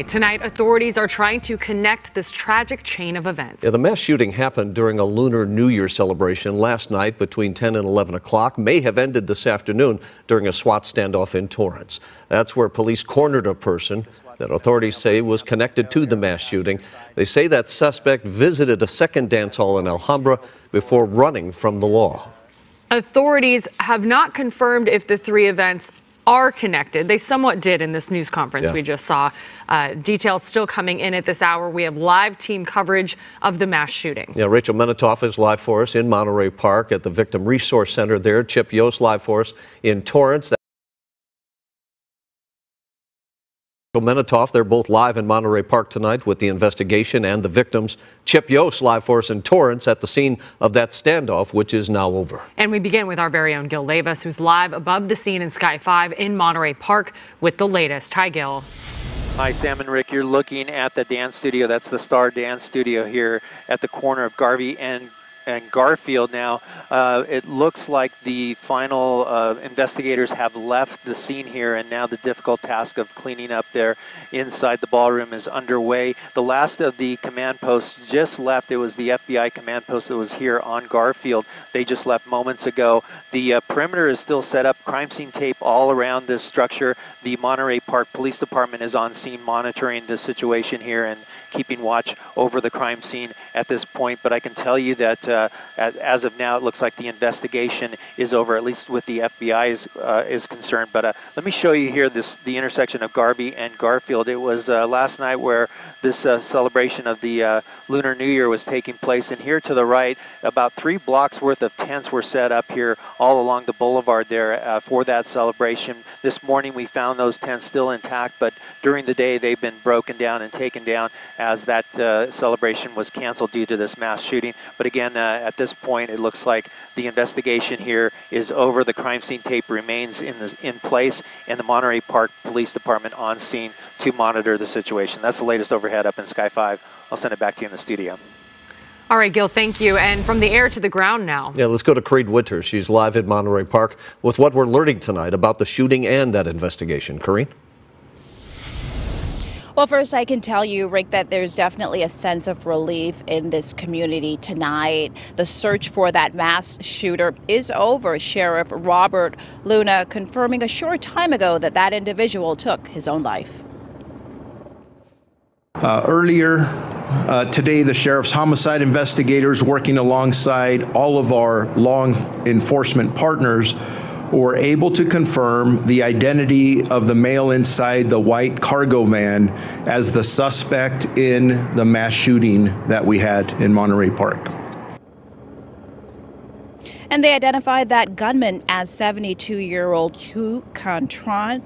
Tonight, authorities are trying to connect this tragic chain of events. Yeah, the mass shooting happened during a Lunar New Year celebration last night between 10 and 11 o'clock, may have ended this afternoon during a SWAT standoff in Torrance. That's where police cornered a person that authorities say was connected to the mass shooting. They say that suspect visited a second dance hall in Alhambra before running from the law. Authorities have not confirmed if the three events are connected. They somewhat did in this news conference we just saw. Details still coming in at this hour. We have live team coverage of the mass shooting. Yeah, Rachel Menitoff is live for us in Monterey Park at the Victim Resource Center there. Chip Yost live for us in Torrance. Menitoff, they're both live in Monterey Park tonight with the investigation and the victims. Chip Yost live for us in Torrance at the scene of that standoff, which is now over. And we begin with our very own Gil Davis, who's live above the scene in Sky 5 in Monterey Park with the latest. Hi, Gil. Hi, Sam and Rick. You're looking at the dance studio. That's the Star Dance Studio here at the corner of Garvey and Garfield. Now, it looks like the final investigators have left the scene here, and now the difficult task of cleaning up there inside the ballroom is underway. The last of the command posts just left. It was the FBI command post that was here on Garfield. They just left moments ago. The perimeter is still set up, crime scene tape all around this structure. The Monterey Park Police Department is on scene monitoring the situation here and keeping watch over the crime scene at this point. But I can tell you that as of now, it looks like the investigation is over, at least with the FBI is concerned. But let me show you here the intersection of Garvey and Garfield. It was last night where this celebration of the Lunar New Year was taking place. And here to the right, about 3 blocks worth of tents were set up here all along the boulevard there for that celebration. This morning we found those tents still intact, but during the day they've been broken down and taken down as that celebration was canceled due to this mass shooting. But again, at this point, it looks like the investigation here is over. The crime scene tape remains in place, and the Monterey Park Police Department on scene to monitor the situation. That's the latest overhead up in Sky 5. I'll send it back to you in the studio. All right, Gil, thank you. And from the air to the ground now. Yeah, let's go to Corinne Winters. She's live at Monterey Park with what we're learning tonight about the shooting and that investigation. Corinne? Well, first, I can tell you, Rick, that there's definitely a sense of relief in this community tonight. The search for that mass shooter is over. Sheriff Robert Luna confirming a short time ago that that individual took his own life. Earlier today, the sheriff's homicide investigators, working alongside all of our law enforcement partners, were able to confirm the identity of the male inside the white cargo van as the suspect in the mass shooting that we had in Monterey Park. And they identified that gunman as 72-year-old Hugh Contron.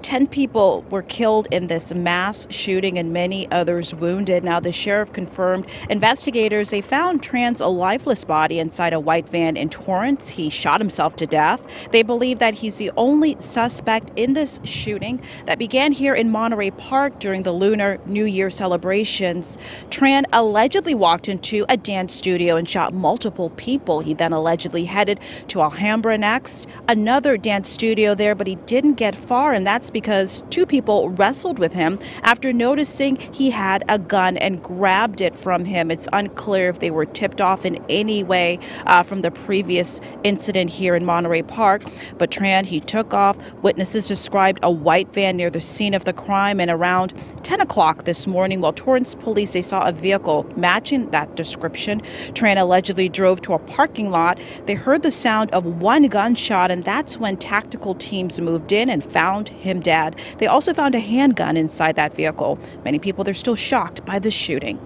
10 people were killed in this mass shooting and many others wounded. Now, the sheriff confirmed investigators, they found Tran's a lifeless body inside a white van in Torrance. He shot himself to death. They believe that he's the only suspect in this shooting that began here in Monterey Park during the Lunar New Year celebrations. Tran allegedly walked into a dance studio and shot multiple people. He then allegedly headed to Alhambra next, another dance studio there, but he didn't get far, and that's because 2 people wrestled with him after noticing he had a gun and grabbed it from him. It's unclear if they were tipped off in any way from the previous incident here in Monterey Park. But Tran, he took off. Witnesses described a white van near the scene of the crime, and around 10 o'clock this morning, while Torrance police, they saw a vehicle matching that description. Tran allegedly drove to a parking lot. They heard the sound of 1 gunshot, and that's when tactical teams moved in and found him dead. They also found a handgun inside that vehicle. Many people, they're still shocked by this shooting.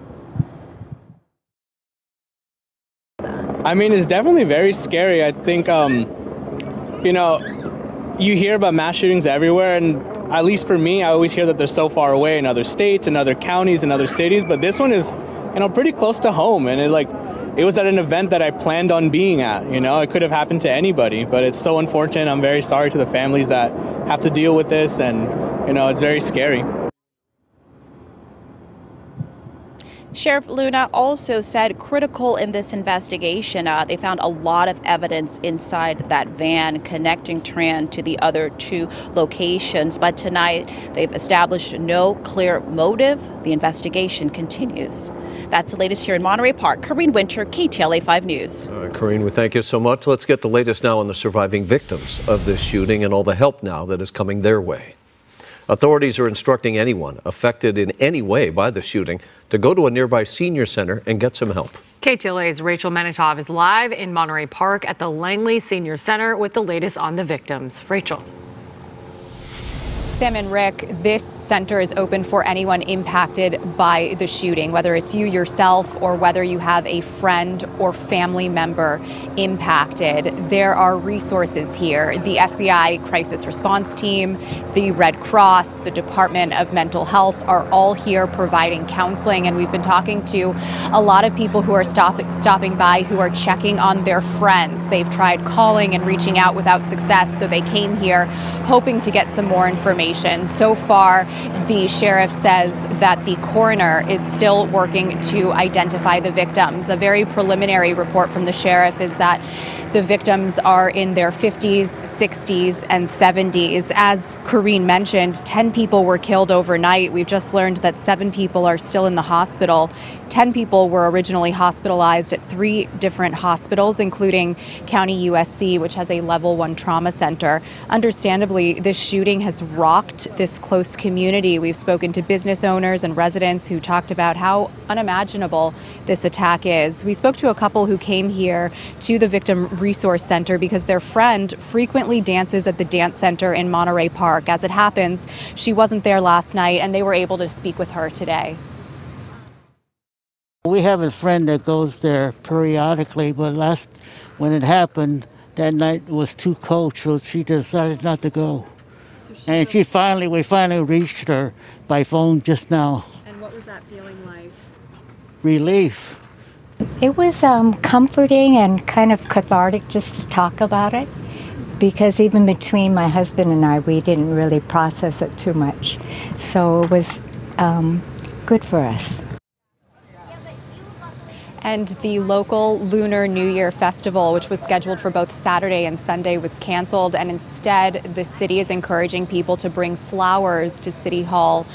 I mean, it's definitely very scary. I think, you know, you hear about mass shootings everywhere, and at least for me, I always hear that they're so far away in other states and other counties and other cities, but this one is, you know, pretty close to home, and it was at an event that I planned on being at. You know, it could have happened to anybody, but it's so unfortunate. I'm very sorry to the families that have to deal with this, and, you know, it's very scary. Sheriff Luna also said critical in this investigation, they found a lot of evidence inside that van connecting Tran to the other two locations. But tonight, they've established no clear motive. The investigation continues. That's the latest here in Monterey Park. Corrine Winter, KTLA 5 News. All right, Corrine, we thank you so much. Let's get the latest now on the surviving victims of this shooting and all the help now that is coming their way. Authorities are instructing anyone affected in any way by the shooting to go to a nearby senior center and get some help. KTLA's Rachel Menitoff is live in Monterey Park at the Langley Senior Center with the latest on the victims. Rachel. Sam and Rick, this center is open for anyone impacted by the shooting, whether it's you yourself or whether you have a friend or family member impacted. There are resources here. The FBI Crisis Response Team, the Red Cross, the Department of Mental Health are all here providing counseling. And we've been talking to a lot of people who are stopping by who are checking on their friends. They've tried calling and reaching out without success, so they came here hoping to get some more information. So far, the sheriff says that the coroner is still working to identify the victims. A very preliminary report from the sheriff is that the victims are in their 50s, 60s, and 70s. As Corrine mentioned, 10 people were killed overnight. We've just learned that 7 people are still in the hospital. 10 people were originally hospitalized at 3 different hospitals, including County USC, which has a level 1 trauma center. Understandably, this shooting has rocked this close community. We've spoken to business owners and residents who talked about how unimaginable this attack is. We spoke to a couple who came here to the Victim Resource Center because their friend frequently dances at the dance center in Monterey Park. As it happens, she wasn't there last night, and they were able to speak with her today. We have a friend that goes there periodically, but when it happened, that night it was too cold, so she decided not to go. And we finally reached her by phone just now. And what was that feeling like? Relief. It was comforting and kind of cathartic just to talk about it, because even between my husband and I, we didn't really process it too much. So it was good for us. And the local Lunar New Year festival, which was scheduled for both Saturday and Sunday, was canceled. And instead, the city is encouraging people to bring flowers to City Hall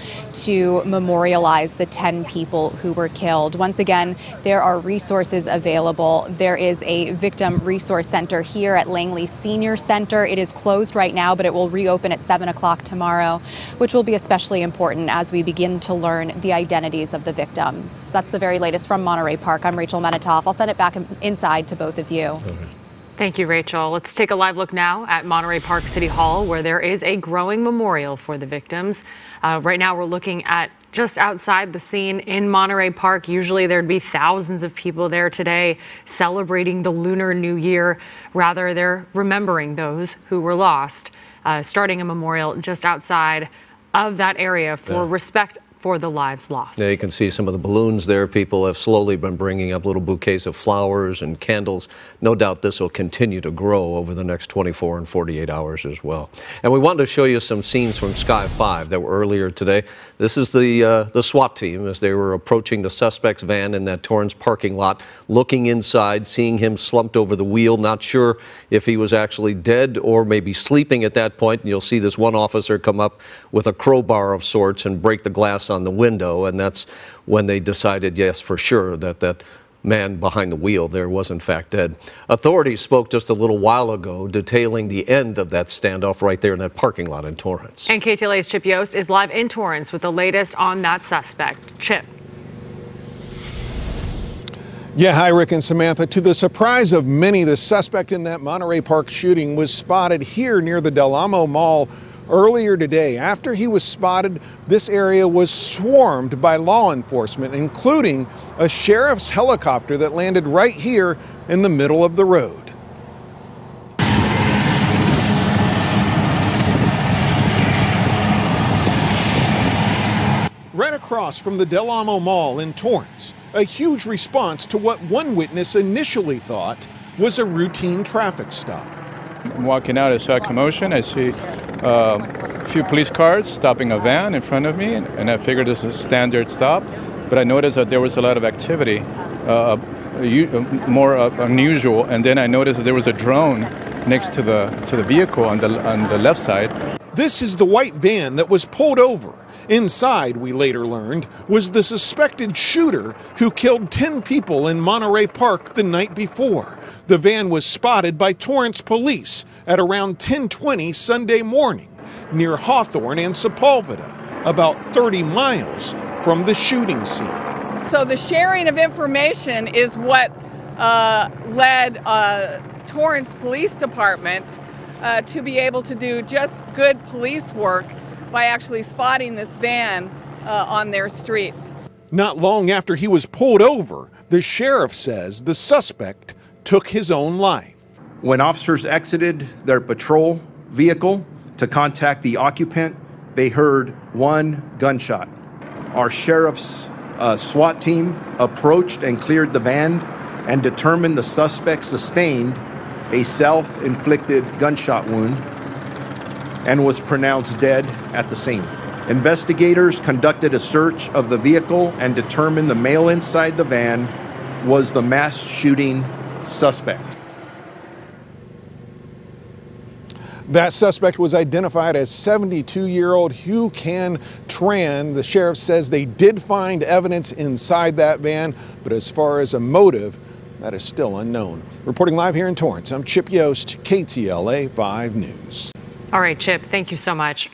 to memorialize the 10 people who were killed. Once again, there are resources available. There is a victim resource center here at Langley Senior Center. It is closed right now, but it will reopen at 7 o'clock tomorrow, which will be especially important as we begin to learn the identities of the victims. That's the very latest from Monterey Park. I'm Rachel Menitoff. I'll send it back inside to both of you. Thank you, Rachel. Let's take a live look now at Monterey Park City Hall, where there is a growing memorial for the victims. Right now, we're looking at just outside the scene in Monterey Park. Usually there'd be thousands of people there today celebrating the Lunar New Year. Rather, they're remembering those who were lost, starting a memorial just outside of that area for respect for the lives lost. Yeah, you can see some of the balloons there. People have slowly been bringing up little bouquets of flowers and candles. No doubt this will continue to grow over the next 24 and 48 hours as well. And we wanted to show you some scenes from Sky 5 that were earlier today. This is the SWAT team as they were approaching the suspect's van in that Torrance parking lot, looking inside, seeing him slumped over the wheel, not sure if he was actually dead or maybe sleeping at that point. And you'll see this one officer come up with a crowbar of sorts and break the glass on the window, and that's when they decided, yes, for sure, that that man behind the wheel there was in fact dead. Authorities spoke just a little while ago detailing the end of that standoff right there in that parking lot in Torrance. And KTLA's Chip Yost is live in Torrance with the latest on that suspect. Chip. Yeah, hi, Rick and Samantha. To the surprise of many, the suspect in that Monterey Park shooting was spotted here near the Del Amo Mall earlier today. After he was spotted, this area was swarmed by law enforcement, including a sheriff's helicopter that landed right here in the middle of the road. Right across from the Del Amo Mall in Torrance, a huge response to what one witness initially thought was a routine traffic stop. I'm walking out, I saw a commotion. I see a few police cars stopping a van in front of me, and I figured this is a standard stop. But I noticed that there was a lot of activity, more unusual. And then I noticed that there was a drone next to the vehicle on the left side. This is the white van that was pulled over. Inside, we later learned, was the suspected shooter who killed 10 people in Monterey Park the night before. The van was spotted by Torrance police at around 10:20 Sunday morning near Hawthorne and Sepulveda, about 30 miles from the shooting scene. So the sharing of information is what led Torrance Police Department to be able to do just good police work by actually spotting this van on their streets. Not long after he was pulled over, the sheriff says the suspect took his own life. When officers exited their patrol vehicle to contact the occupant, they heard one gunshot. Our sheriff's SWAT team approached and cleared the van and determined the suspect sustained a self-inflicted gunshot wound and was pronounced dead at the scene. Investigators conducted a search of the vehicle and determined the male inside the van was the mass shooting suspect. That suspect was identified as 72-year-old Hugh Can Tran. The sheriff says they did find evidence inside that van, but as far as a motive, that is still unknown. Reporting live here in Torrance, I'm Chip Yost, KTLA 5 News. All right, Chip, thank you so much.